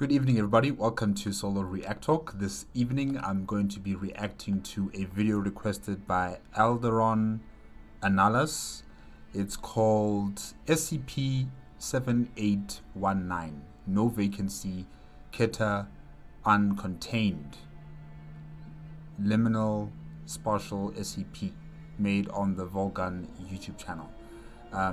Good evening, everybody. Welcome to Solo ReacTalk. This evening, I'm going to be reacting to a video requested by Alderon Analas. It's called SCP-7819, No Vacancy Keter, Uncontained Liminal Spatial SCP, made on the Volgun YouTube channel.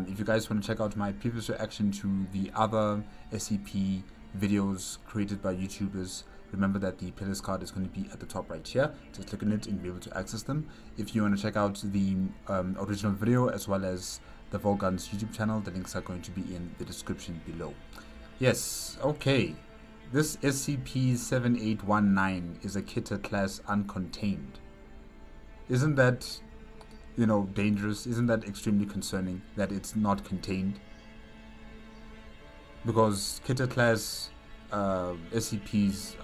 If you guys want to check out my previous reaction to the other SCP videos created by YouTubers, remember that the playlist card is going to be at the top right here. Just click on it and you'll be able to access them. If you want to check out the original video as well as the Volgun's YouTube channel, the links are going to be in the description below. Yes, okay. This SCP-7819 is a Keter class uncontained. Isn't that, dangerous? Isn't that extremely concerning that it's not contained? Because Keter class SCPs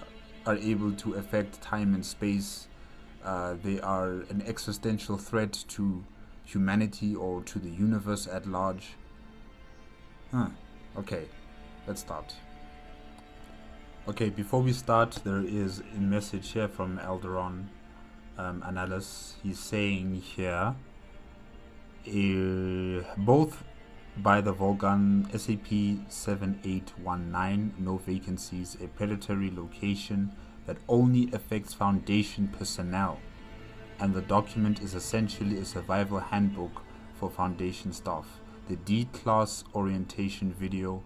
are able to affect time and space. They are an existential threat to humanity or to the universe at large. Okay, let's start. Okay, before we start, there is a message here from Alderon Analas. He's saying here, both by the Volgun, SCP-7819, No Vacancies, a predatory location that only affects Foundation personnel, and the document is essentially a survival handbook for Foundation staff. The D-Class orientation video,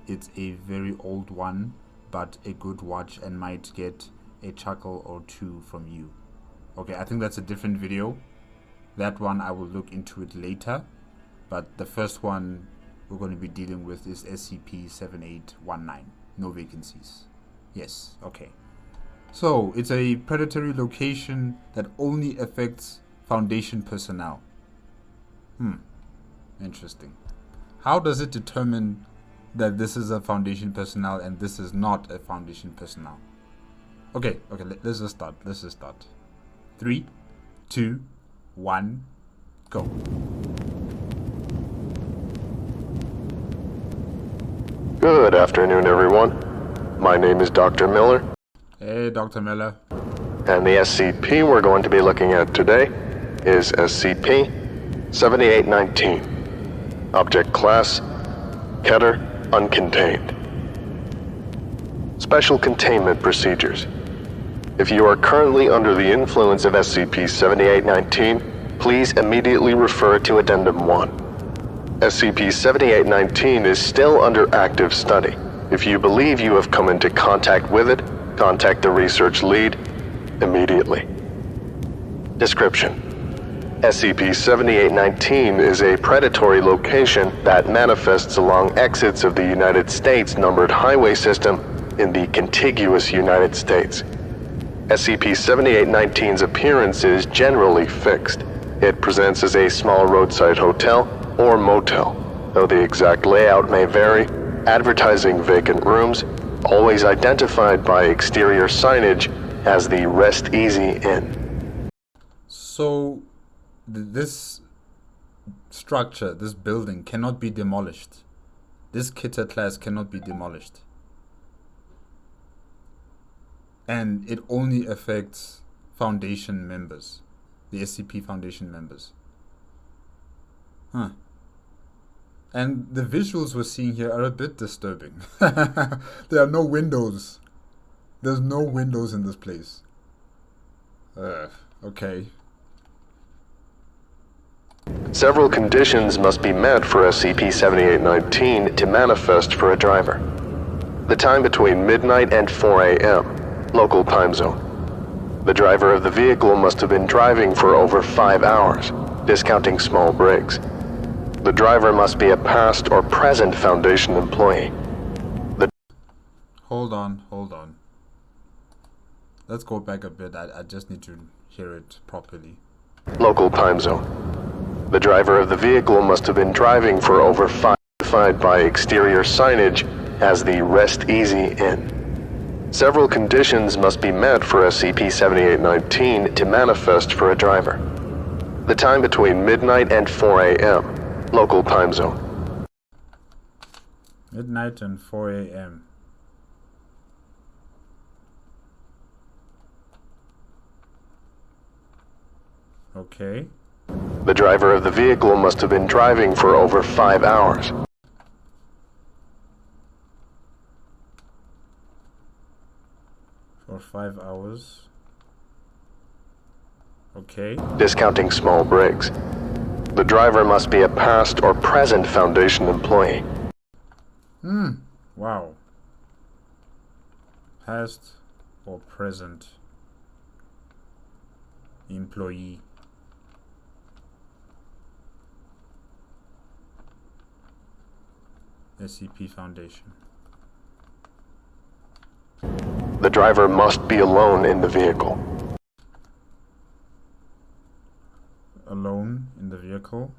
it's a very old one, but a good watch and might get a chuckle or two from you. Okay, I think that's a different video. That one I will look into it later. But the first one we're going to be dealing with is SCP-7819, No Vacancies. Yes, okay. So, it's a predatory location that only affects Foundation personnel. Interesting. How does it determine that this is a Foundation personnel and this is not a Foundation personnel? Okay, let's just start. 3, 2, 1, go. Good afternoon, everyone. My name is Dr. Miller. Hey, Dr. Miller. And the SCP we're going to be looking at today is SCP-7819. Object Class: Keter, Uncontained. Special Containment Procedures. If you are currently under the influence of SCP-7819, please immediately refer to Addendum 1. SCP-7819 is still under active study. If you believe you have come into contact with it, contact the research lead immediately. Description: SCP-7819 is a predatory location that manifests along exits of the United States numbered highway system in the contiguous United States. SCP-7819's appearance is generally fixed. It presents as a small roadside hotel or motel, though the exact layout may vary, advertising vacant rooms, always identified by exterior signage as the Rest Easy Inn. So, this structure, this building cannot be demolished. This Keter class cannot be demolished. And it only affects Foundation members, the SCP Foundation members. And the visuals we're seeing here are a bit disturbing. There are no windows. There's no windows in this place. Okay. Several conditions must be met for SCP-7819 to manifest for a driver. The time between midnight and 4 a.m., local time zone. The driver of the vehicle must have been driving for over 5 hours, discounting small breaks. The driver must be a past or present Foundation employee. Hold on. Let's go back a bit. I just need to hear it properly. Local time zone. The driver of the vehicle must have been driving for over 5 hours, by exterior signage as the Rest Easy Inn. Several conditions must be met for SCP-7819 to manifest for a driver. The time between midnight and 4 a.m., local time zone. 4 a.m. Midnight and 4 a.m. Okay. The driver of the vehicle must have been driving for over 5 hours. For 5 hours. Okay. Discounting small breaks. The driver must be a past or present Foundation employee. Wow. Past or present employee. SCP Foundation. The driver must be alone in the vehicle. Alone in the vehicle.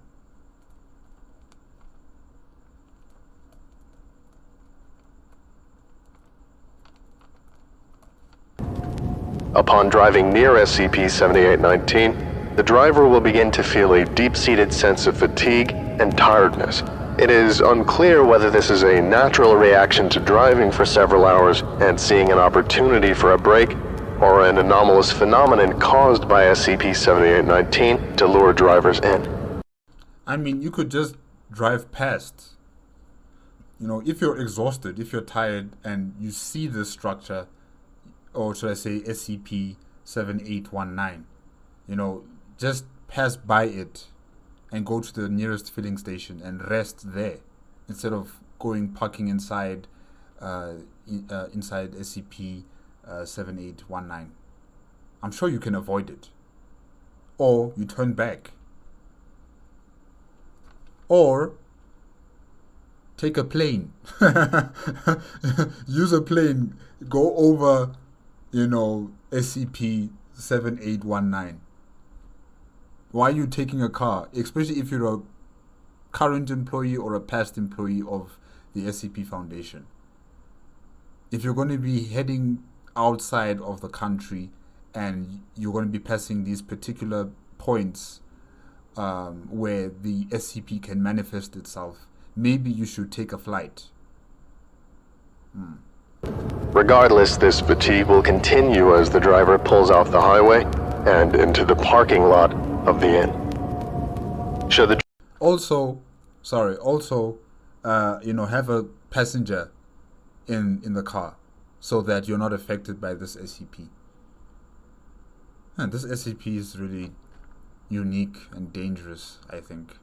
Upon driving near SCP-7819, the driver will begin to feel a deep-seated sense of fatigue and tiredness. It is unclear whether this is a natural reaction to driving for several hours and seeing an opportunity for a break, or an anomalous phenomenon caused by SCP-7819 to lure drivers in. I mean, you could just drive past. You know, if you're exhausted, if you're tired, and you see this structure, or should I say SCP-7819, you know, just pass by it and go to the nearest filling station and rest there instead of parking inside inside SCP-7819. I'm sure you can avoid it. Or you turn back. Or take a plane. Use a plane. Go over, you know, SCP-7819. Why are you taking a car? Especially if you're a current employee or a past employee of the SCP Foundation. If you're going to be heading outside of the country and you're going to be passing these particular points where the SCP can manifest itself, maybe you should take a flight. Regardless, this fatigue will continue as the driver pulls off the highway and into the parking lot of the inn. Should the Also, you know, have a passenger in the car so that you're not affected by this SCP. And this SCP is really unique and dangerous, I think.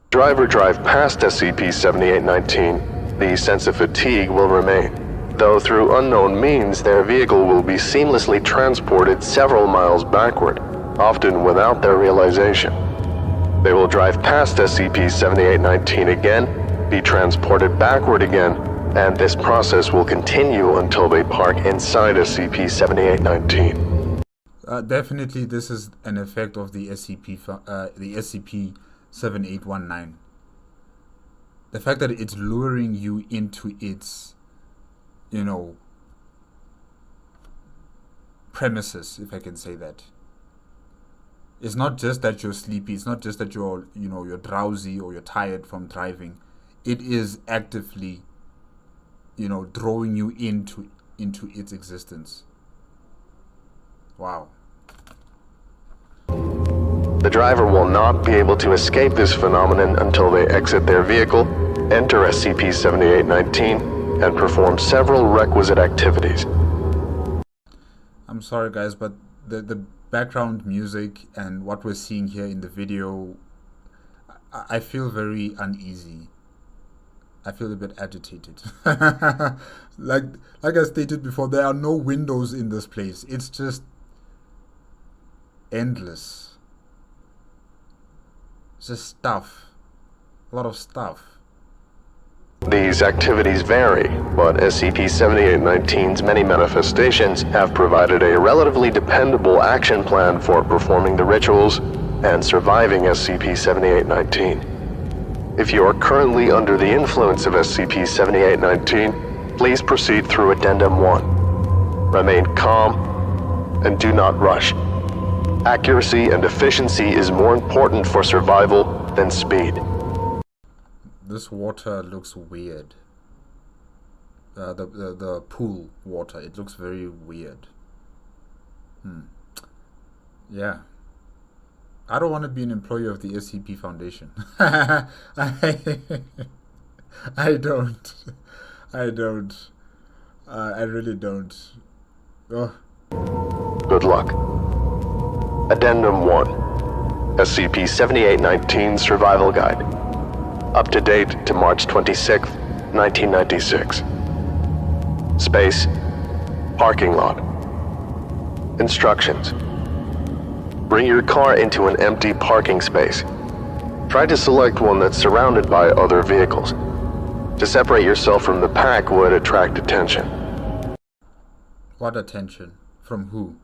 driver drive past SCP-7819, the sense of fatigue will remain, though through unknown means their vehicle will be seamlessly transported several miles backward, often without their realization. They will drive past SCP-7819 again, be transported backward again, and this process will continue until they park inside SCP-7819. Definitely, this is an effect of the SCP-7819. The fact that it's luring you into its, you know, premises, if I can say that. It's not just that you're sleepy. It's not just that you're drowsy or you're tired from driving. It is actively, you know, drawing you into its existence. Wow. The driver will not be able to escape this phenomenon until they exit their vehicle, enter SCP-7819, and perform several requisite activities. I'm sorry guys, but the background music and what we're seeing here in the video, I feel very uneasy. I feel a bit agitated. like I stated before, there are no windows in this place. It's just endless. It's just stuff. A lot of stuff. These activities vary, but SCP-7819's many manifestations have provided a relatively dependable action plan for performing the rituals and surviving SCP-7819. If you are currently under the influence of SCP-7819, please proceed through Addendum 1. Remain calm and do not rush. Accuracy and efficiency is more important for survival than speed. This water looks weird. The pool water, it looks very weird. Yeah. I don't want to be an employee of the SCP Foundation. I don't. I don't. I really don't. Oh. Good luck. Addendum 1. SCP-7819 Survival Guide. Up to date to March 26, 1996. Space. Parking lot. Instructions. Bring your car into an empty parking space. Try to select one that's surrounded by other vehicles. To separate yourself from the pack would attract attention. What attention? From who?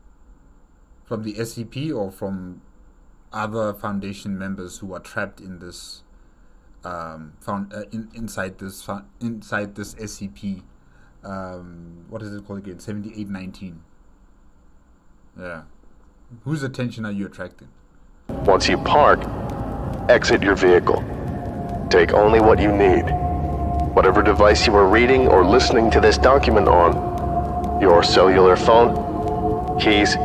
From the SCP or from other Foundation members who are trapped in this inside this SCP? What is it called again? 7819. Yeah. Whose attention are you attracting? Once you park, exit your vehicle. Take only what you need. Whatever device you are reading or listening to this document on, your cellular phone, keys,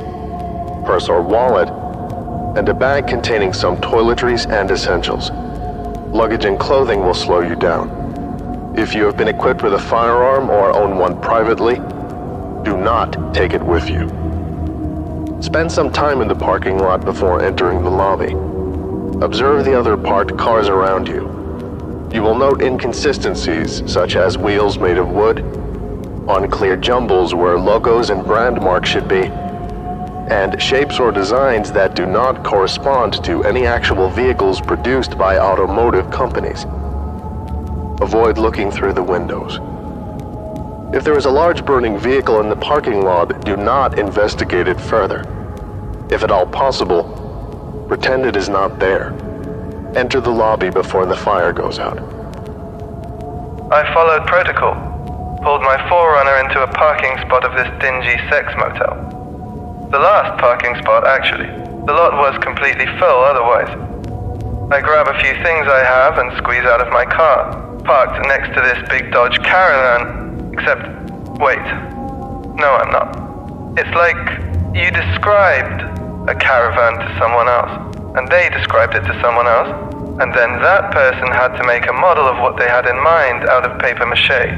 purse or wallet, and a bag containing some toiletries and essentials. Luggage and clothing will slow you down. If you have been equipped with a firearm or own one privately, do not take it with you. Spend some time in the parking lot before entering the lobby. Observe the other parked cars around you. You will note inconsistencies, such as wheels made of wood, unclear jumbles where logos and brand marks should be, and shapes or designs that do not correspond to any actual vehicles produced by automotive companies. Avoid looking through the windows. If there is a large burning vehicle in the parking lot, do not investigate it further. If at all possible, pretend it is not there. Enter the lobby before the fire goes out. I followed protocol. Pulled my Forerunner into a parking spot of this dingy sex motel. The last parking spot, actually. The lot was completely full otherwise. I grab a few things I have and squeeze out of my car, parked next to this big Dodge Caravan. Except, wait. No, I'm not. It's like you described a caravan to someone else, and they described it to someone else, and then that person had to make a model of what they had in mind out of paper mache.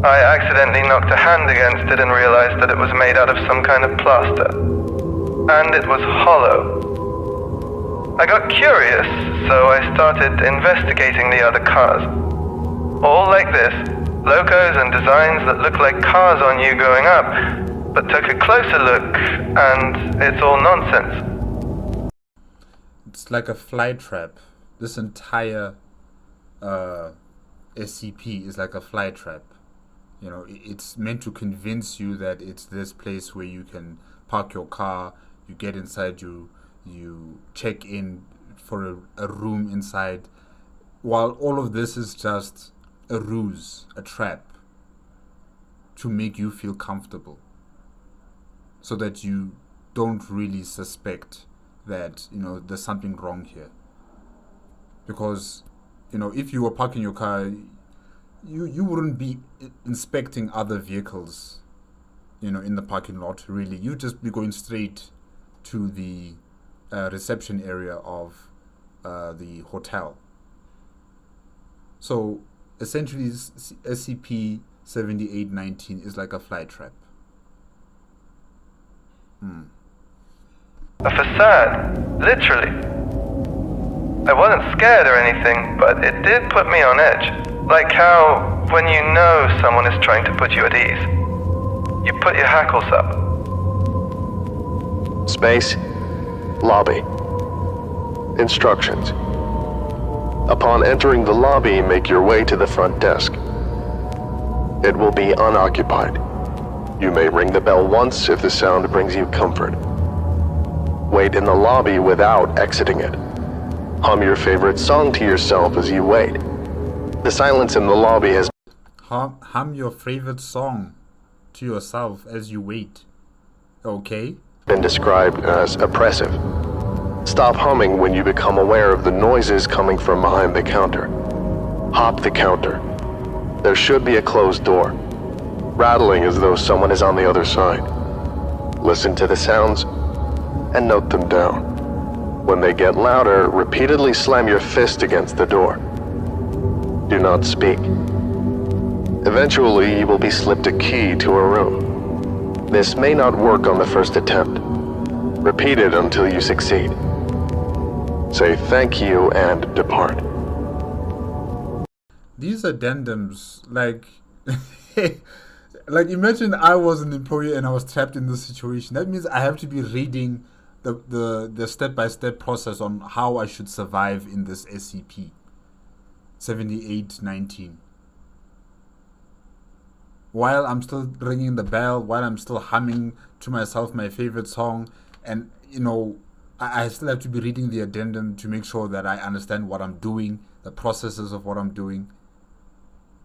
I accidentally knocked a hand against it and realized that it was made out of some kind of plaster. And it was hollow. I got curious, so I started investigating the other cars. All like this. Logos and designs that look like cars on you going up, but took a closer look, and it's all nonsense. It's like a fly trap. This entire SCP is like a fly trap. You know, it's meant to convince you that it's this place where you can park your car, you get inside, you check in for a room inside, while all of this is just a ruse, a trap, to make you feel comfortable, so that you don't really suspect that, you know, there's something wrong here. Because, you know, if you were parking your car, you wouldn't be inspecting other vehicles, you know, in the parking lot, really. You'd just be going straight to the reception area of the hotel. So essentially, SCP-7819 is like a fly trap. A facade, literally. I wasn't scared or anything, but it did put me on edge. Like how, when you know someone is trying to put you at ease, you put your hackles up. Space. Lobby. Instructions. Upon entering the lobby, make your way to the front desk. It will be unoccupied. You may ring the bell once if the sound brings you comfort. Wait in the lobby without exiting it. Hum your favorite song to yourself as you wait. The silence in the lobby has hum your favorite song to yourself as you wait. Okay? Been described as oppressive. Stop humming when you become aware of the noises coming from behind the counter. Hop the counter. There should be a closed door, rattling as though someone is on the other side. Listen to the sounds and note them down. When they get louder, repeatedly slam your fist against the door. Do not speak. Eventually, you will be slipped a key to a room. This may not work on the first attempt. Repeat it until you succeed. Say thank you and depart. These addendums, like, like imagine I was an employee and I was trapped in this situation. That means I have to be reading the step-by-step process on how I should survive in this SCP-7819. While I'm still ringing the bell, while I'm still humming to myself my favorite song, and you know, I still have to be reading the addendum to make sure that I understand what I'm doing, the processes of what I'm doing.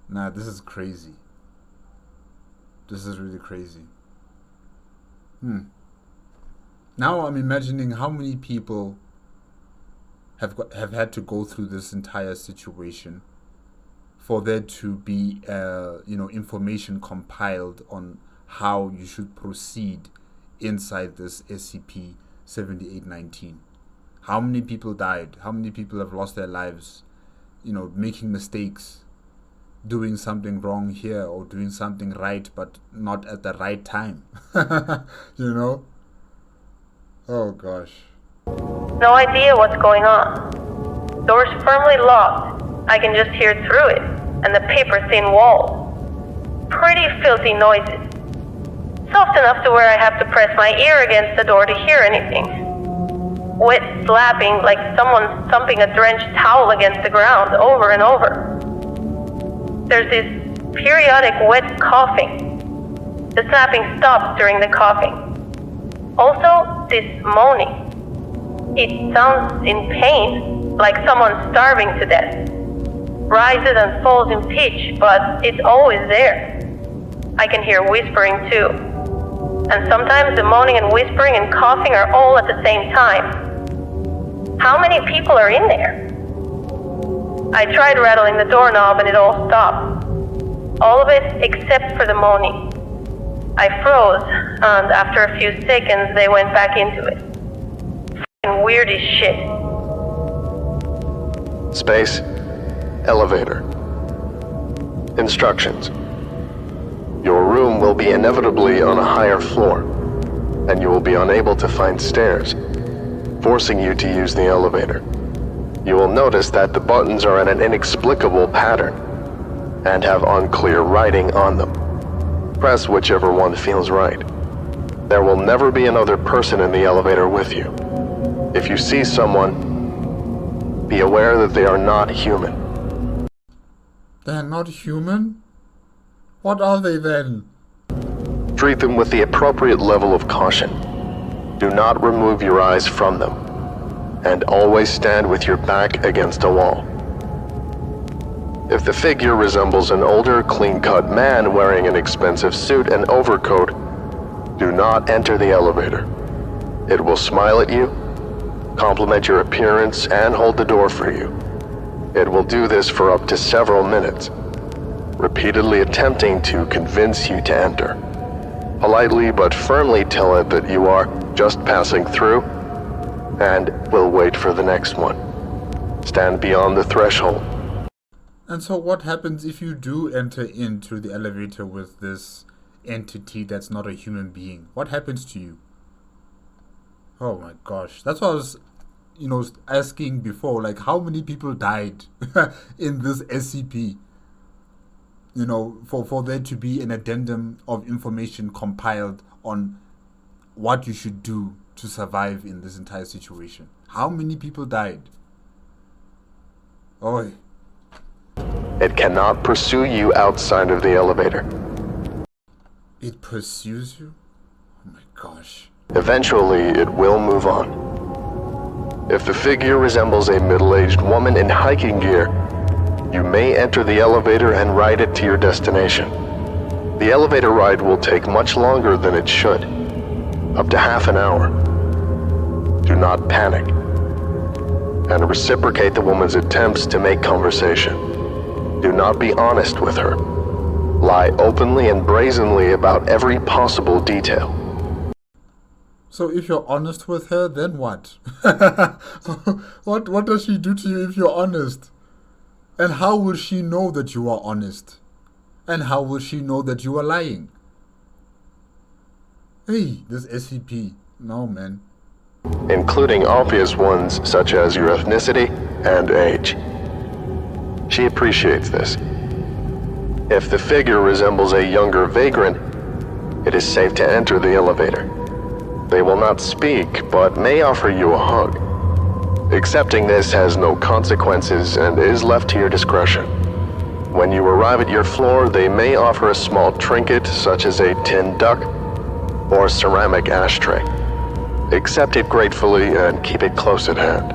Nah, this is crazy. This is really crazy. Now I'm imagining how many people have had to go through this entire situation for there to be information compiled on how you should proceed inside this SCP-7819. How many people died? How many people have lost their lives, making mistakes, doing something wrong here or doing something right but not at the right time. Oh gosh. No idea what's going on. Door's firmly locked. I can just hear through it, and the paper-thin walls. Pretty filthy noises. Soft enough to where I have to press my ear against the door to hear anything. Wet slapping like someone's thumping a drenched towel against the ground over and over. There's this periodic wet coughing. The snapping stops during the coughing. Also, this moaning. It sounds in pain, like someone starving to death. Rises and falls in pitch, but it's always there. I can hear whispering too. And sometimes the moaning and whispering and coughing are all at the same time. How many people are in there? I tried rattling the doorknob and it all stopped. All of it except for the moaning. I froze, and after a few seconds they went back into it. F***ing weird as shit. Space. Elevator. Instructions. Your room will be inevitably on a higher floor, and you will be unable to find stairs, forcing you to use the elevator. You will notice that the buttons are in an inexplicable pattern and have unclear writing on them. Press whichever one feels right. There will never be another person in the elevator with you. If you see someone, be aware that they are not human. They're not human? What are they then? Treat them with the appropriate level of caution. Do not remove your eyes from them, and always stand with your back against a wall. If the figure resembles an older, clean-cut man wearing an expensive suit and overcoat, do not enter the elevator. It will smile at you, compliment your appearance, and hold the door for you. It will do this for up to several minutes, repeatedly attempting to convince you to enter. Politely but firmly tell it that you are just passing through and will wait for the next one. Stand beyond the threshold. And so what happens if you do enter into the elevator with this entity that's not a human being? What happens to you? Oh my gosh. That's what I was, asking before. Like, how many people died in this SCP? For there to be an addendum of information compiled on what you should do to survive in this entire situation. How many people died? Oh. It cannot pursue you outside of the elevator. It pursues you? Oh my gosh. Eventually, it will move on. If the figure resembles a middle-aged woman in hiking gear, you may enter the elevator and ride it to your destination. The elevator ride will take much longer than it should, up to half an hour. Do not panic, and reciprocate the woman's attempts to make conversation. Do not be honest with her. Lie openly and brazenly about every possible detail. So if you're honest with her, then what? What does she do to you if you're honest? And how will she know that you are honest? And how will she know that you are lying? Hey, this SCP. No, man. Including obvious ones such as your ethnicity and age. She appreciates this. If the figure resembles a younger vagrant, it is safe to enter the elevator. They will not speak, but may offer you a hug. Accepting this has no consequences and is left to your discretion. When you arrive at your floor, they may offer a small trinket such as a tin duck or ceramic ashtray. Accept it gratefully and keep it close at hand.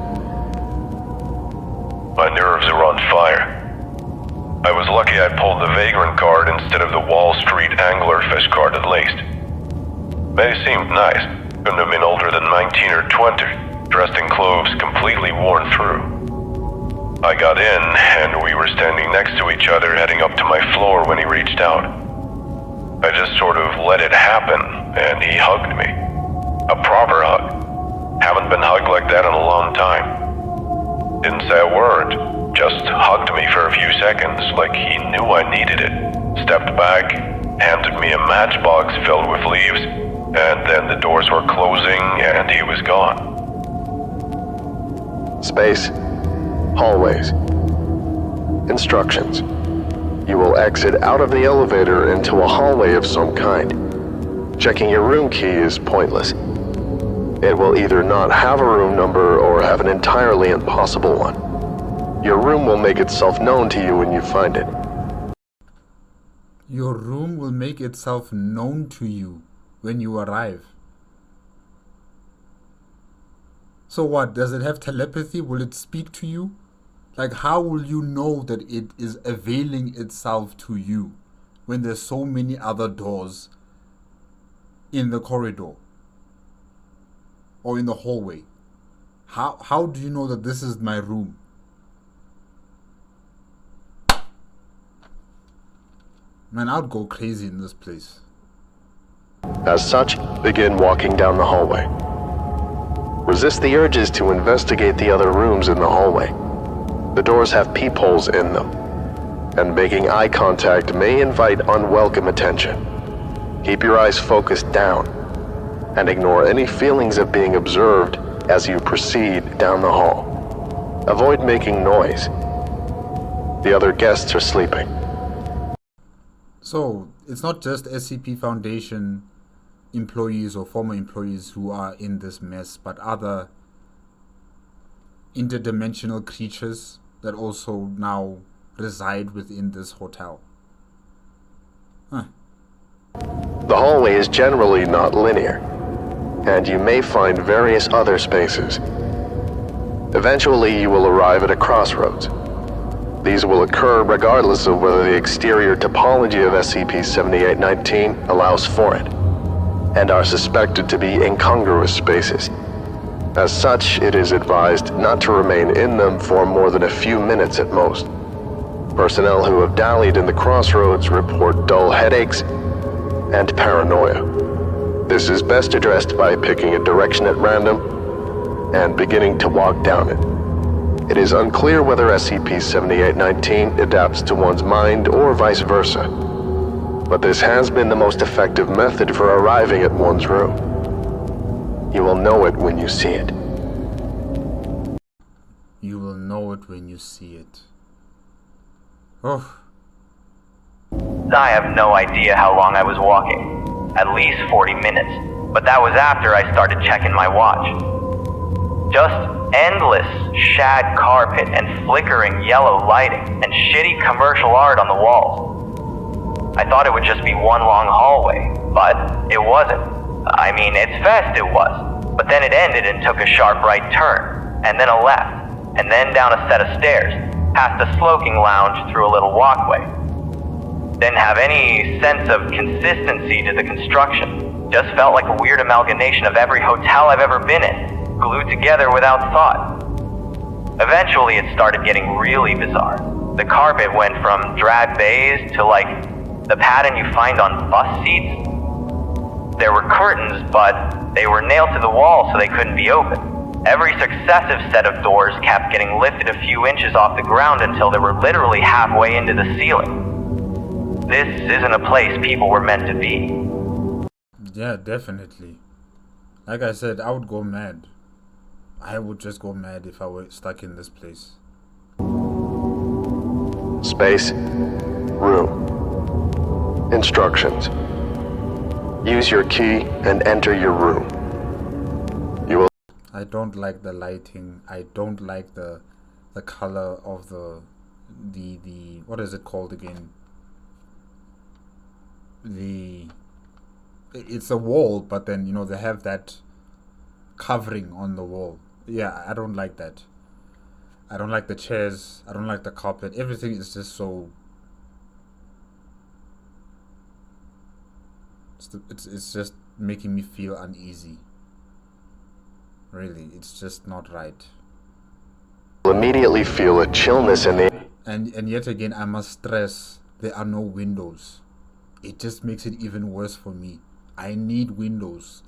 My nerves are on fire. I was lucky I pulled the vagrant card instead of the Wall Street anglerfish card at least. May seemed nice. Couldn't have been older than 19 or 20, dressed in clothes completely worn through. I got in, and we were standing next to each other heading up to my floor when he reached out. I just sort of let it happen, and he hugged me. A proper hug. Haven't been hugged like that in a long time. Didn't say a word, just hugged me for a few seconds like he knew I needed it. Stepped back, handed me a matchbox filled with leaves, and then the doors were closing and he was gone. Space. Hallways. Instructions. You will exit out of the elevator into a hallway of some kind. Checking your room key is pointless. It will either not have a room number or have an entirely impossible one. Your room will make itself known to you when you find it. Your room will make itself known to you when you arrive. So what? Does it have telepathy? Will it speak to you? Like, how will you know that it is availing itself to you when there's so many other doors in the corridor or in the hallway? How do you know that this is my room? Man, I'd go crazy in this place. As such, begin walking down the hallway. Resist the urges to investigate the other rooms in the hallway. The doors have peepholes in them, and making eye contact may invite unwelcome attention. Keep your eyes focused down, and ignore any feelings of being observed as you proceed down the hall. Avoid making noise. The other guests are sleeping. So, it's not just SCP Foundation employees or former employees who are in this mess, but other interdimensional creatures that also now reside within this hotel. Huh. The hallway is generally not linear, and you may find various other spaces. Eventually, you will arrive at a crossroads. These will occur regardless of whether the exterior topology of SCP-7819 allows for it, and are suspected to be incongruous spaces. As such, it is advised not to remain in them for more than a few minutes at most. Personnel who have dallied in the crossroads report dull headaches and paranoia. This is best addressed by picking a direction at random and beginning to walk down it. It is unclear whether SCP-7819 adapts to one's mind or vice versa, but this has been the most effective method for arriving at one's room. You will know it when you see it. You will know it when you see it. Oh. I have no idea how long I was walking. At least 40 minutes. But that was after I started checking my watch. Just endless shag carpet and flickering yellow lighting and shitty commercial art on the walls. I thought it would just be one long hallway, but it wasn't. I mean, its fast it was, but then it ended and took a sharp right turn, and then a left, and then down a set of stairs, past a smoking lounge through a little walkway. Didn't have any sense of consistency to the construction. Just felt like a weird amalgamation of every hotel I've ever been in, glued together without thought. Eventually it started getting really bizarre. The carpet went from drab beige to like the pattern you find on bus seats. There were curtains, but they were nailed to the wall so they couldn't be opened. Every successive set of doors kept getting lifted a few inches off the ground until they were literally halfway into the ceiling. This isn't a place people were meant to be. Yeah, definitely. Like I said, I would go mad. I would just go mad if I were stuck in this place. Space. Room. Instructions. Use your key and enter your room. You will... I don't like the lighting. I don't like the color of the what is it called again? It's a wall, but then, you know, they have that covering on the wall. Yeah, I don't like that. I don't like the chairs. I don't like the carpet. Everything is just so... It's just making me feel uneasy. Really, it's just not right. Immediately feel a chillness in the... And yet again, I must stress, there are no windows. It just makes it even worse for me. I need windows.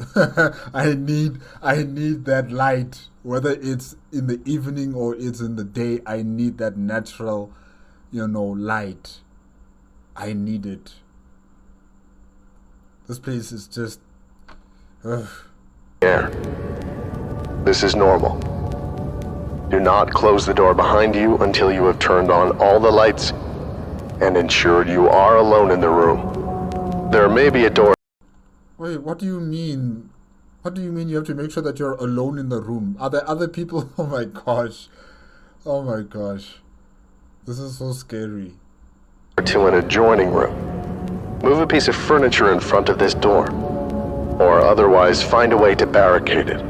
I need that light, whether it's in the evening or it's in the day. I need that natural, you know, light. I need it. This place is just... air. This is normal. Do not close the door behind you until you have turned on all the lights and ensured you are alone in the room. There may be a door... Wait, what do you mean? What do you mean you have to make sure that you're alone in the room? Are there other people? Oh my gosh. Oh my gosh. This is so scary. ...to an adjoining room. Move a piece of furniture in front of this door, or otherwise find a way to barricade it.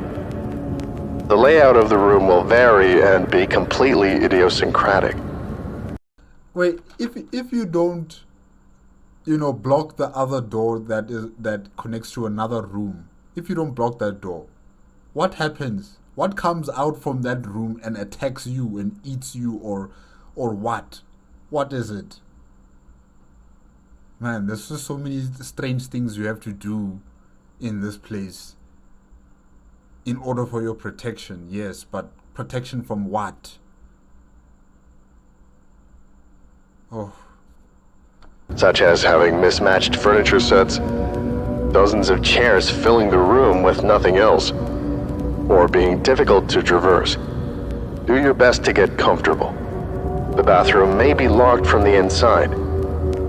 The layout of the room will vary and be completely idiosyncratic. Wait, if you don't, you know, block the other door that connects to another room, if you don't block that door, what happens? What comes out from that room and attacks you and eats you, or what? What is it? Man, there's just so many strange things you have to do in this place in order for your protection. Yes, but protection from what? Oh. Such as having mismatched furniture sets, dozens of chairs filling the room with nothing else, or being difficult to traverse. Do your best to get comfortable. The bathroom may be locked from the inside,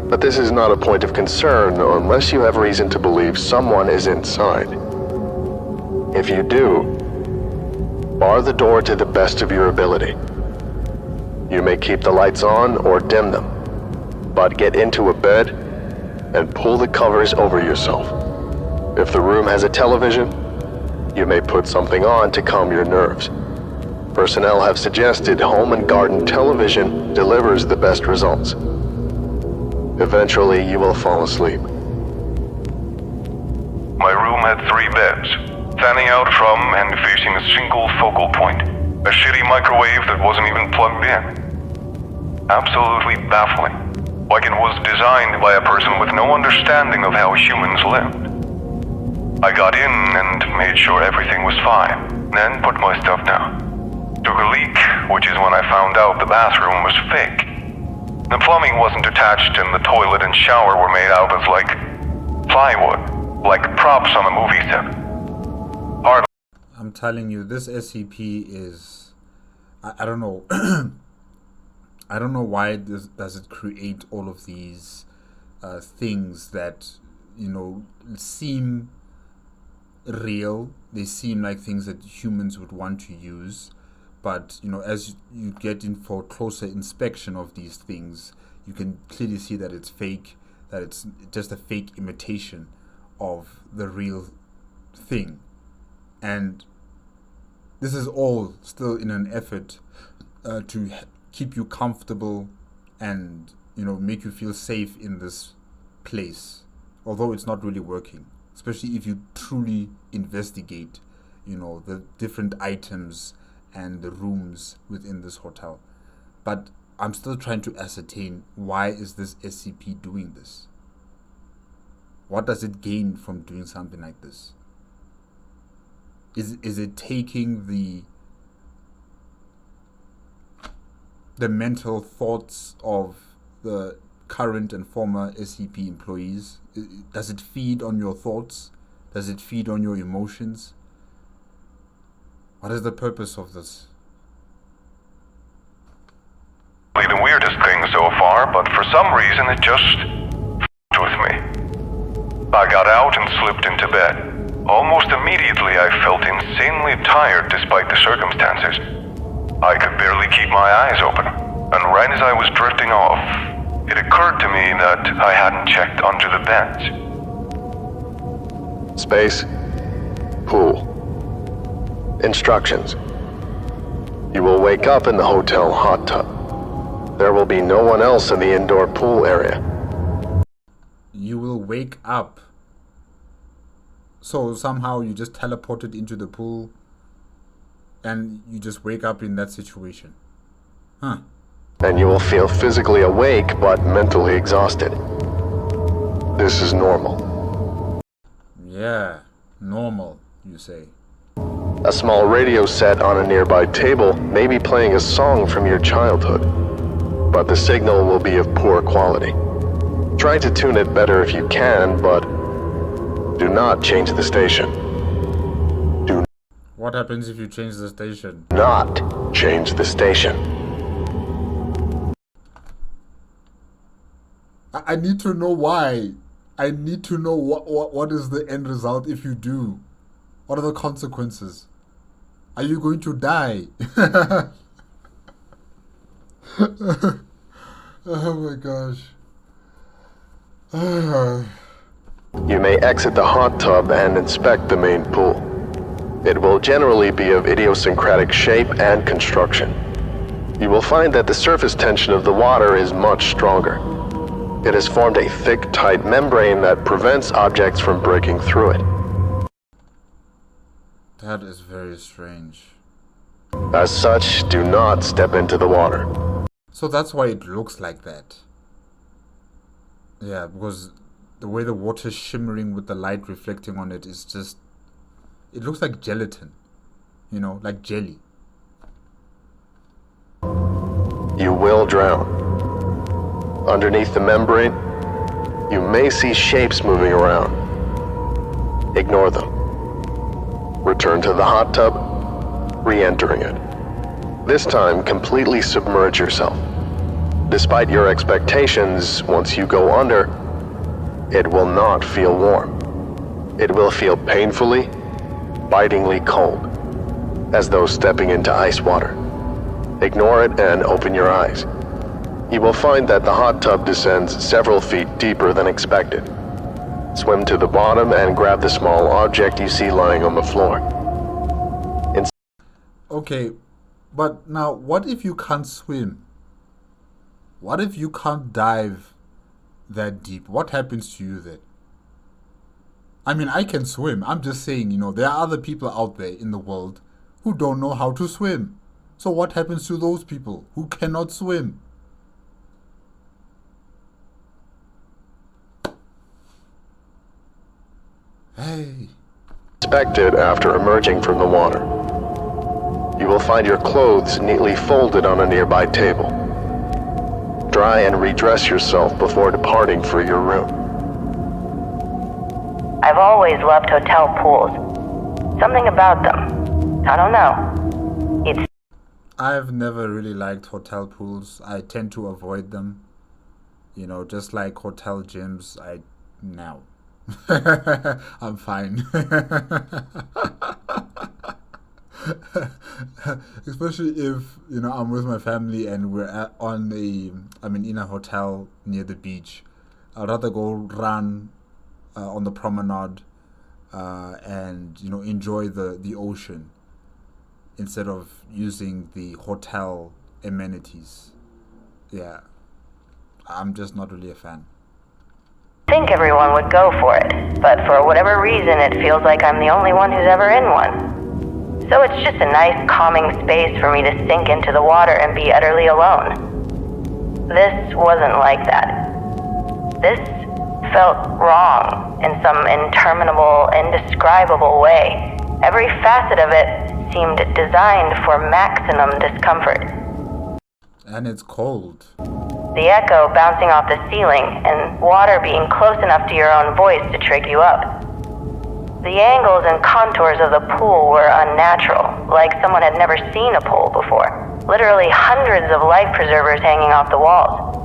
but this is not a point of concern unless you have reason to believe someone is inside. If you do, bar the door to the best of your ability. You may keep the lights on or dim them, but get into a bed and pull the covers over yourself. If the room has a television, you may put something on to calm your nerves. Personnel have suggested home and garden television delivers the best results. Eventually, you will fall asleep. My room had 3 beds, standing out from and facing a single focal point. A shitty microwave that wasn't even plugged in. Absolutely baffling. Like it was designed by a person with no understanding of how humans lived. I got in and made sure everything was fine, then put my stuff down. Took a leak, which is when I found out the bathroom was fake. The plumbing wasn't attached and the toilet and shower were made out of, like, plywood, like props on a movie set. Hard. I'm telling you, this SCP is... I don't know. I don't know why does it create all of these things that, you know, seem real. They seem like things that humans would want to use. But, you know, as you get in for closer inspection of these things, you can clearly see that it's fake, that it's just a fake imitation of the real thing. And this is all still in an effort to keep you comfortable and, you know, make you feel safe in this place, although it's not really working, especially if you truly investigate, you know, the different items and the rooms within this hotel. But I'm still trying to ascertain, why is this SCP doing this? What does it gain from doing something like this? Is it taking the mental thoughts of the current and former SCP employees? Does it feed on your thoughts? Does it feed on your emotions? What is the purpose of this? The weirdest thing so far, but for some reason it just f***ed with me. I got out and slipped into bed. Almost immediately I felt insanely tired despite the circumstances. I could barely keep my eyes open, and right as I was drifting off, it occurred to me that I hadn't checked under the beds. Space. Pool. Instructions. You will wake up in the hotel hot tub. There will be no one else in the indoor pool area. You will wake up. So somehow you just teleported into the pool and you just wake up in that situation. Huh. And you will feel physically awake but mentally exhausted. This is normal. Yeah, normal, you say. A small radio set on a nearby table may be playing a song from your childhood, but the signal will be of poor quality. Try to tune it better if you can, but do not change the station. Do What happens if you change the station? not change the station. I need to know why. I need to know what is the end result if you do. What are the consequences? Are you going to die? Oh my gosh. You may exit the hot tub and inspect the main pool. It will generally be of idiosyncratic shape and construction. You will find that the surface tension of the water is much stronger. It has formed a thick, tight membrane that prevents objects from breaking through it. That is very strange. As such, do not step into the water. So that's why it looks like that. Yeah, because the way the water is shimmering with the light reflecting on it is just... It looks like gelatin. You know, like jelly. You will drown. Underneath the membrane, you may see shapes moving around. Ignore them. Return to the hot tub, re-entering it. This time, completely submerge yourself. Despite your expectations, once you go under, it will not feel warm. It will feel painfully, bitingly cold, as though stepping into ice water. Ignore it and open your eyes. You will find that the hot tub descends several feet deeper than expected. Swim to the bottom and grab the small object you see lying on the floor. Okay, but now what if you can't swim? What if you can't dive that deep? What happens to you then? I mean, I can swim. I'm just saying, you know, there are other people out there in the world who don't know how to swim. So what happens to those people who cannot swim? Hey. Inspected after emerging from the water. You will find your clothes neatly folded on a nearby table. Dry and redress yourself before departing for your room. I've always loved hotel pools. Something about them. I don't know. It's... I've never really liked hotel pools. I tend to avoid them. You know, just like hotel gyms, no. I'm fine. Especially if, you know, I'm with my family and we're in a hotel near the beach. I'd rather go run on the promenade and, you know, enjoy the ocean instead of using the hotel amenities. Yeah, I'm just not really a fan. I think everyone would go for it, but for whatever reason it feels like I'm the only one who's ever in one. So it's just a nice calming space for me to sink into the water and be utterly alone. This wasn't like that. This felt wrong in some interminable, indescribable way. Every facet of it seemed designed for maximum discomfort. And it's cold. The echo bouncing off the ceiling and water being close enough to your own voice to trick you up. The angles and contours of the pool were unnatural, like someone had never seen a pool before. Literally hundreds of life preservers hanging off the walls.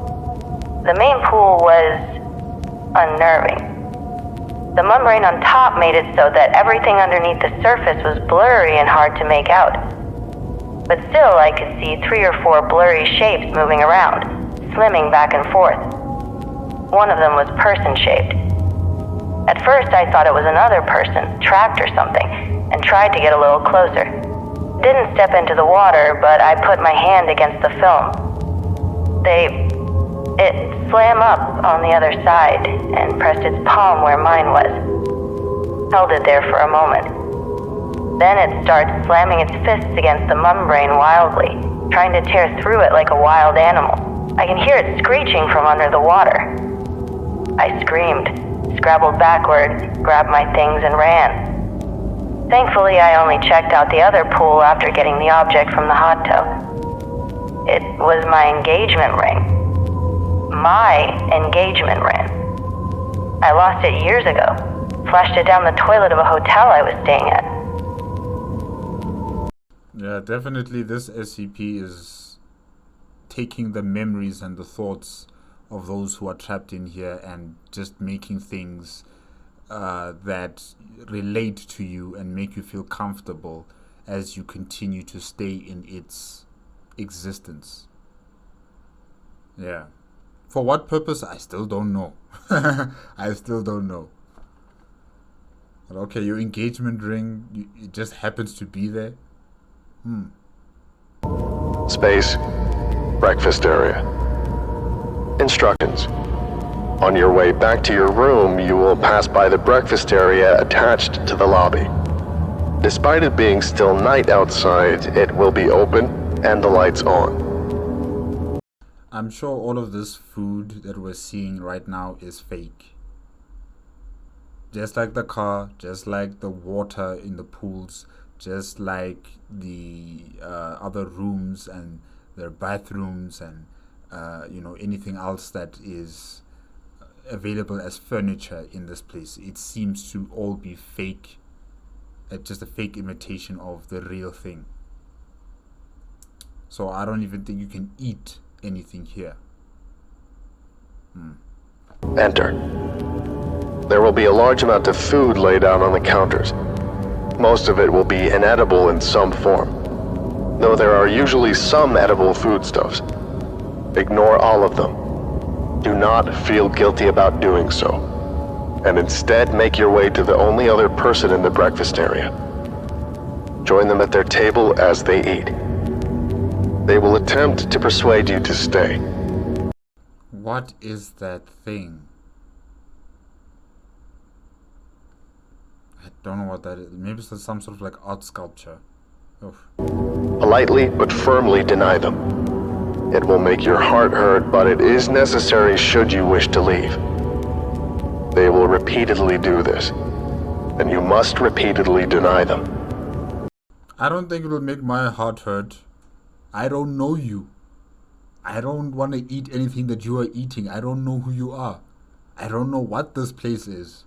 The main pool was unnerving. The membrane on top made it so that everything underneath the surface was blurry and hard to make out. But still, I could see 3 or 4 blurry shapes moving around, slimming back and forth. One of them was person-shaped. At first, I thought it was another person, trapped or something, and tried to get a little closer. Didn't step into the water, but I put my hand against the film. It swam up on the other side and pressed its palm where mine was. Held it there for a moment. Then it starts slamming its fists against the membrane wildly, trying to tear through it like a wild animal. I can hear it screeching from under the water. I screamed, scrabbled backward, grabbed my things and ran. Thankfully, I only checked out the other pool after getting the object from the hot tub. It was my engagement ring. My engagement ring. I lost it years ago. Flushed it down the toilet of a hotel I was staying at. Yeah, definitely this SCP is taking the memories and the thoughts of those who are trapped in here and just making things that relate to you and make you feel comfortable as you continue to stay in its existence. Yeah. For what purpose, I still don't know. I still don't know. But okay, your engagement ring, it just happens to be there. Space, breakfast area. Instructions. On your way back to your room, you will pass by the breakfast area attached to the lobby. Despite it being still night outside, it will be open and the lights on. I'm sure all of this food that we're seeing right now is fake. Just like the car, just like the water in the pools, just like the other rooms and their bathrooms and anything else that is available as furniture in this place. It seems to all be fake, just a fake imitation of the real thing. So I don't even think you can eat anything here. Enter. There will be a large amount of food laid out on the counters. Most of it will be inedible in some form, though there are usually some edible foodstuffs. Ignore all of them. Do not feel guilty about doing so, and instead make your way to the only other person in the breakfast area. Join them at their table as they eat. They will attempt to persuade you to stay. What is that thing? I don't know what that is. Maybe it's some sort of like art sculpture. Oof. Politely but firmly deny them. It will make your heart hurt, but it is necessary should you wish to leave. They will repeatedly do this, and you must repeatedly deny them. I don't think it will make my heart hurt. I don't know you. I don't want to eat anything that you are eating. I don't know who you are. I don't know what this place is.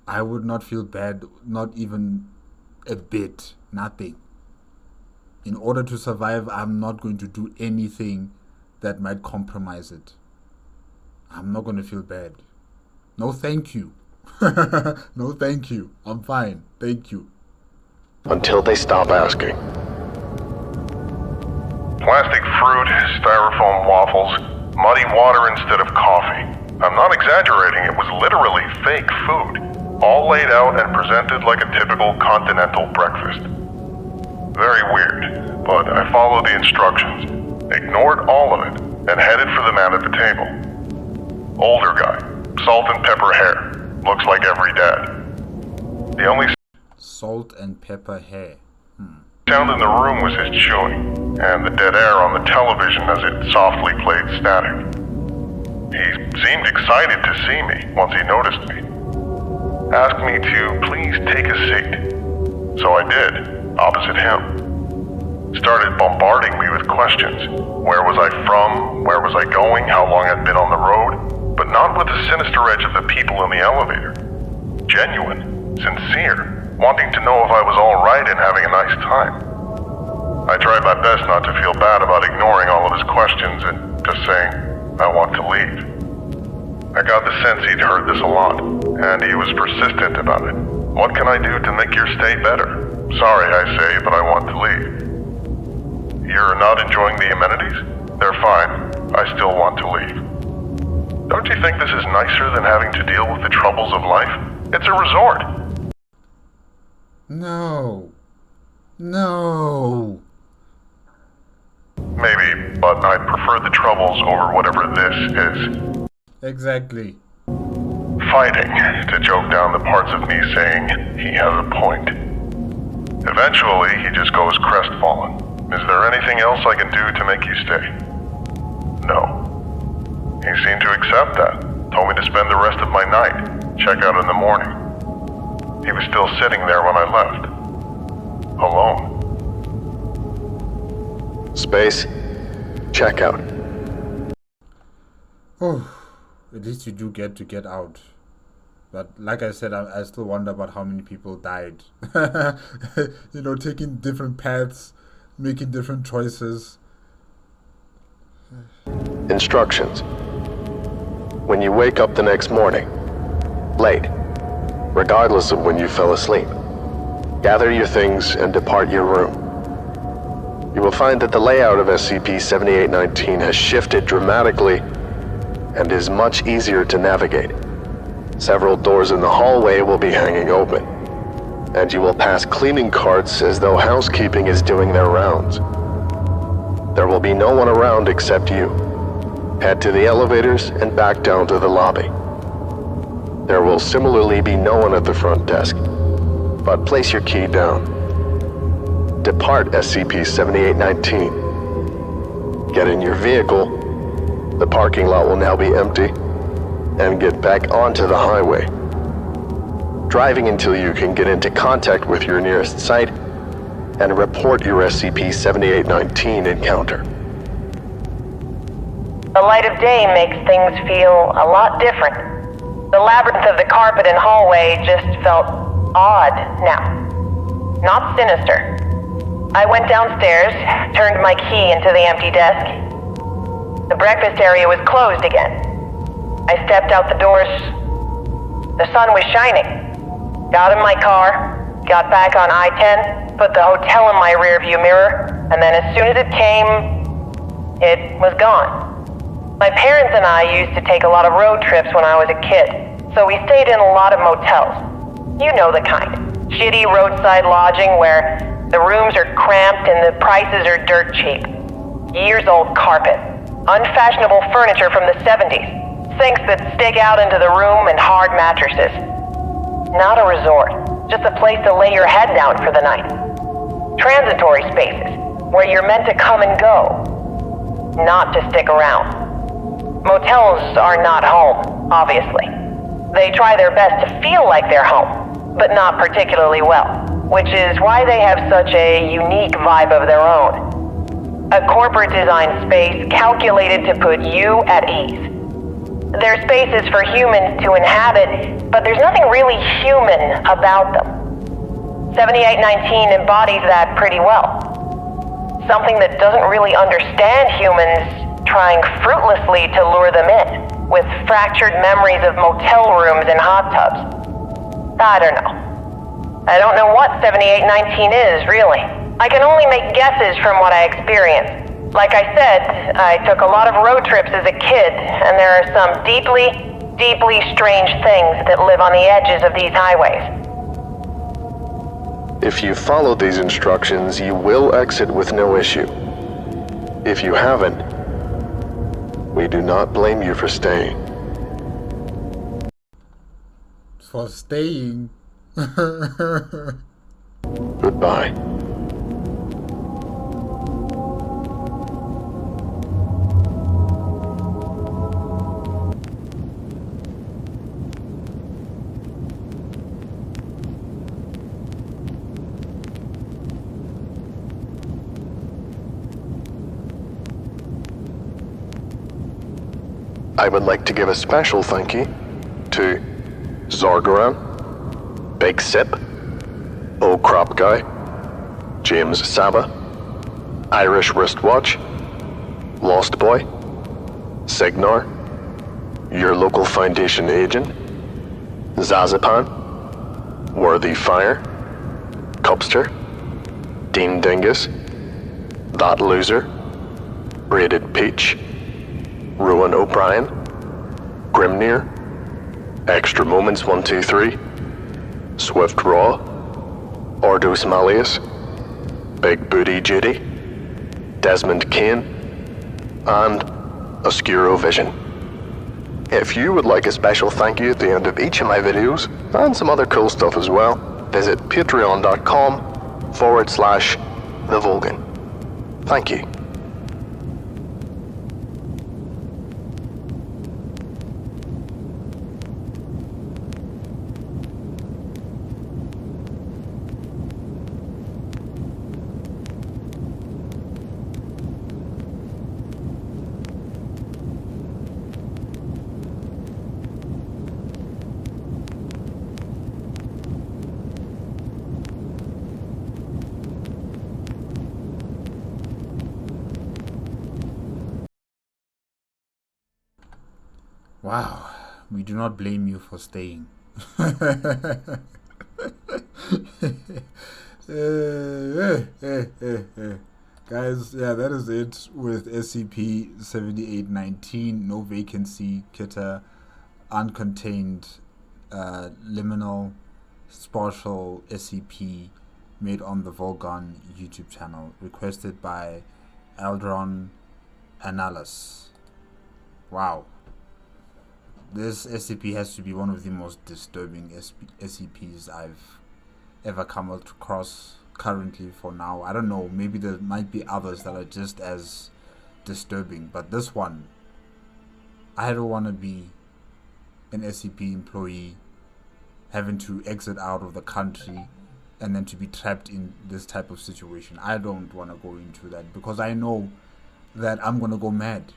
I would not feel bad, not even a bit, nothing. In order to survive, I'm not going to do anything that might compromise it. I'm not going to feel bad. No, thank you. No, thank you. I'm fine. Thank you. Until they stop asking. Plastic fruit, styrofoam waffles, muddy water instead of coffee. I'm not exaggerating, it was literally fake food. All laid out and presented like a typical continental breakfast. Very weird, but I followed the instructions, ignored all of it, and headed for the man at the table. Older guy, salt and pepper hair, looks like every dad. The only Salt and pepper hair. sound in the room was his chewing, and the dead air on the television as it softly played static. He seemed excited to see me once he noticed me. Asked me to please take a seat. So I did, opposite him. Started bombarding me with questions. Where was I from? Where was I going? How long I'd been on the road? But not with the sinister edge of the people in the elevator. Genuine, sincere, wanting to know if I was all right and having a nice time. I tried my best not to feel bad about ignoring all of his questions and just saying, I want to leave. I got the sense he'd heard this a lot, and he was persistent about it. What can I do to make your stay better? Sorry, I say, but I want to leave. You're not enjoying the amenities? They're fine. I still want to leave. Don't you think this is nicer than having to deal with the troubles of life? It's a resort. No. No. Maybe, but I prefer the troubles over whatever this is. Exactly. Fighting to joke down the parts of me saying he has a point. Eventually, he just goes crestfallen. Is there anything else I can do to make you stay? No. He seemed to accept that. Told me to spend the rest of my night. Check out in the morning. He was still sitting there when I left. Alone. Space. Checkout. Oh, at least you do get out. But like I said, I still wonder about how many people died. Taking different paths, making different choices. Instructions. When you wake up the next morning, late, regardless of when you fell asleep, gather your things and depart your room. You will find that the layout of SCP-7819 has shifted dramatically and is much easier to navigate. Several doors in the hallway will be hanging open, and you will pass cleaning carts as though housekeeping is doing their rounds. There will be no one around except you. Head to the elevators and back down to the lobby. There will similarly be no one at the front desk, but place your key down. Depart SCP-7819. Get in your vehicle. The parking lot will now be empty, and get back onto the highway. Driving until you can get into contact with your nearest site and report your SCP-7819 encounter. The light of day makes things feel a lot different. The labyrinth of the carpet and hallway just felt odd now. Not sinister. I went downstairs, turned my key into the empty desk. The breakfast area was closed again. I stepped out the doors. The sun was shining. Got in my car, got back on I-10, put the hotel in my rearview mirror, and then as soon as it came, it was gone. My parents and I used to take a lot of road trips when I was a kid, so we stayed in a lot of motels. You know the kind. Shitty roadside lodging where the rooms are cramped and the prices are dirt cheap. Years-old carpet. Unfashionable furniture from the 70s. Sinks that stick out into the room and hard mattresses. Not a resort. Just a place to lay your head down for the night. Transitory spaces, where you're meant to come and go. Not to stick around. Motels are not home, obviously. They try their best to feel like they're home, but not particularly well, which is why they have such a unique vibe of their own. A corporate design space calculated to put you at ease. They're spaces for humans to inhabit, but there's nothing really human about them. 7819 embodies that pretty well. Something that doesn't really understand humans, trying fruitlessly to lure them in, with fractured memories of motel rooms and hot tubs. I don't know. I don't know what 7819 is, really. I can only make guesses from what I experienced. Like I said, I took a lot of road trips as a kid, and there are some deeply, deeply strange things that live on the edges of these highways. If you follow these instructions, you will exit with no issue. If you haven't, we do not blame you for staying. For staying? Goodbye. I would like to give a special thank you to Zorgaran, Big Sip, Oh Crop Guy, James Saba, Irish Wristwatch, Lost Boy, Signar, Your Local Foundation Agent, Zazapan, Worthy Fire, Cubster, Dean Dingus, That Loser, Braided Peach, Rowan O'Brien, Grimnir, Extra Moments 123, Swift Raw, Ordos Malleus, Big Booty Judy, Desmond Kane, and Oscuro Vision. If you would like a special thank you at the end of each of my videos, and some other cool stuff as well, visit patreon.com/thevolgun. Thank you. Wow, we do not blame you for staying. Guys, yeah, that is it with SCP-7819, no vacancy, Keter, Uncontained Liminal, Spatial SCP, made on the Volgun YouTube channel, requested by Aldron Analysis. Wow. This SCP has to be one of the most disturbing SCPs I've ever come across currently for now. I don't know, maybe there might be others that are just as disturbing, but this one, I don't want to be an SCP employee having to exit out of the country and then to be trapped in this type of situation. I don't want to go into that because I know that I'm going to go mad.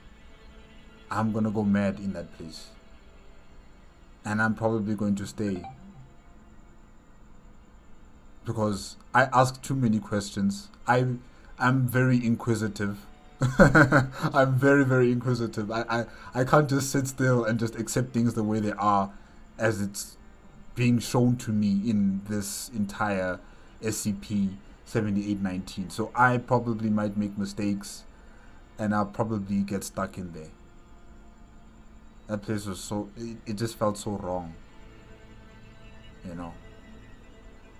I'm going to go mad in that place. And I'm probably going to stay because I ask too many questions. I'm very inquisitive. I'm very, very inquisitive. I can't just sit still and just accept things the way they are as it's being shown to me in this entire SCP-7819. So I probably might make mistakes and I'll probably get stuck in there. That place was it just felt so wrong. You know,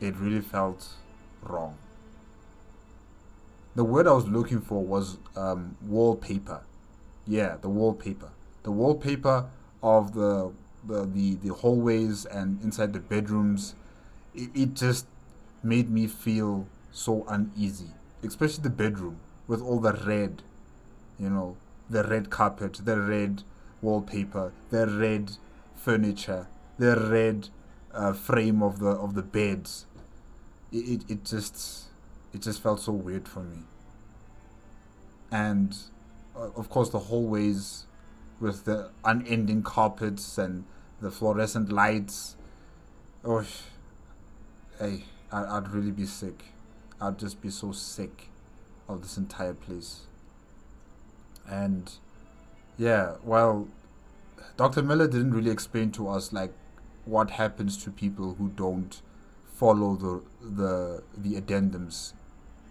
it really felt wrong. The word I was looking for was wallpaper. Yeah, the wallpaper. The wallpaper of the hallways and inside the bedrooms. It just made me feel so uneasy, especially the bedroom with all the red, you know, the red carpet, the red wallpaper, the red furniture, the red frame of the beds. It just felt so weird for me. And of course the hallways with the unending carpets and the fluorescent lights. Oh, hey, I'd really be sick. I'd just be so sick of this entire place. And yeah, well, Dr. Miller didn't really explain to us like what happens to people who don't follow the addendums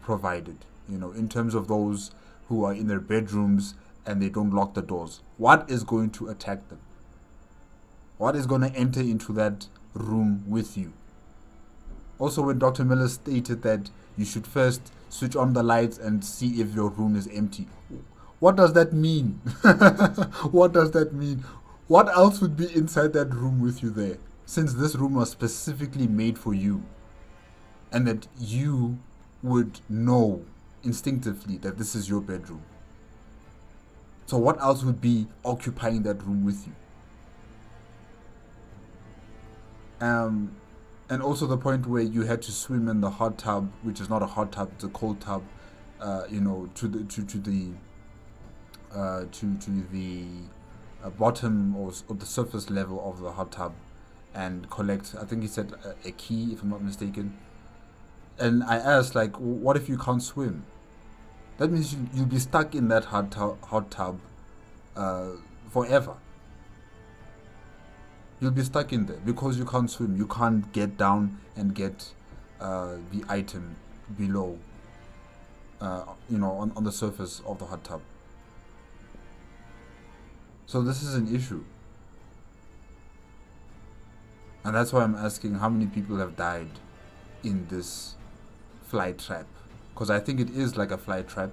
provided, you know, in terms of those who are in their bedrooms and they don't lock the doors. What is going to attack them? What is going to enter into that room with you? Also, when Dr. Miller stated that you should first switch on the lights and see if your room is empty, what does that mean? What does that mean? What else would be inside that room with you there? Since this room was specifically made for you, and that you would know instinctively that this is your bedroom. So what else would be occupying that room with you? And also the point where you had to swim in the hot tub, which is not a hot tub, it's a cold tub, you know, to the bottom or the surface level of the hot tub and collect, I think he said a key, if I'm not mistaken. And I asked, like, what if you can't swim? That means you'll be stuck in that hot tub forever. You'll be stuck in there because you can't swim. You can't get down and get the item below, on the surface of the hot tub. So this is an issue. And that's why I'm asking how many people have died in this fly trap. Because I think it is like a fly trap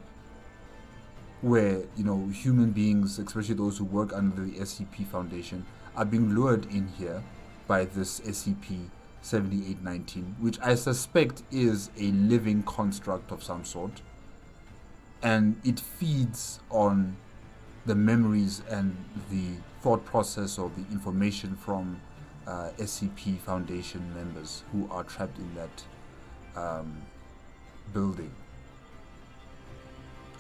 where, human beings, especially those who work under the SCP Foundation, are being lured in here by this SCP-7819, which I suspect is a living construct of some sort. And it feeds on the memories and the thought process or the information from SCP Foundation members who are trapped in that building.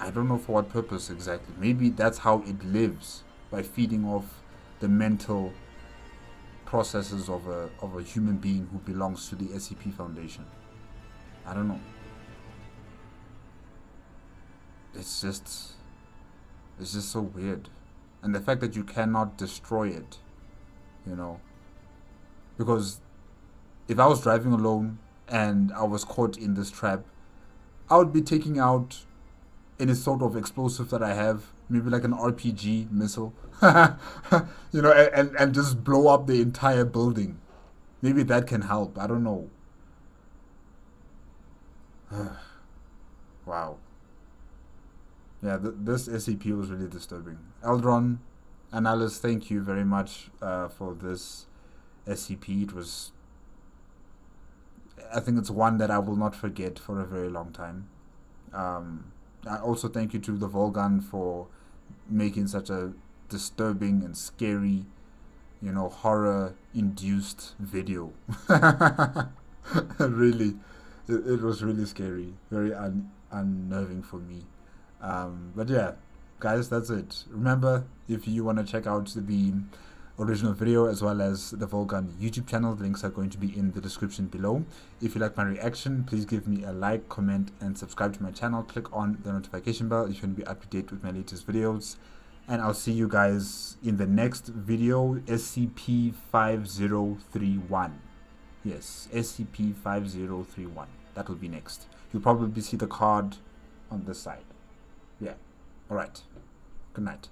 I don't know for what purpose exactly. Maybe that's how it lives, by feeding off the mental processes of a human being who belongs to the SCP Foundation. I don't know. It's just so weird. And the fact that you cannot destroy it, because if I was driving alone and I was caught in this trap, I would be taking out any sort of explosive that I have, maybe like an RPG missile, and just blow up the entire building. Maybe that can help. I don't know. Wow. Yeah, this SCP was really disturbing. Eldron, Analyst, thank you very much for this SCP. It was, I think it's one that I will not forget for a very long time. I also thank you to the Volgun for making such a disturbing and scary, horror-induced video. Really, it was really scary, very unnerving for me. But yeah, guys, that's it. Remember, if you want to check out the original video as well as the Volgun YouTube channel, the links are going to be in the description below. If you like my reaction, please give me a like, comment, and subscribe to my channel. Click on the notification bell if you want to be up to date with my latest videos. And I'll see you guys in the next video, SCP-5031. Yes, SCP-5031. That will be next. You'll probably see the card on this side. Yeah. Alright. Good night.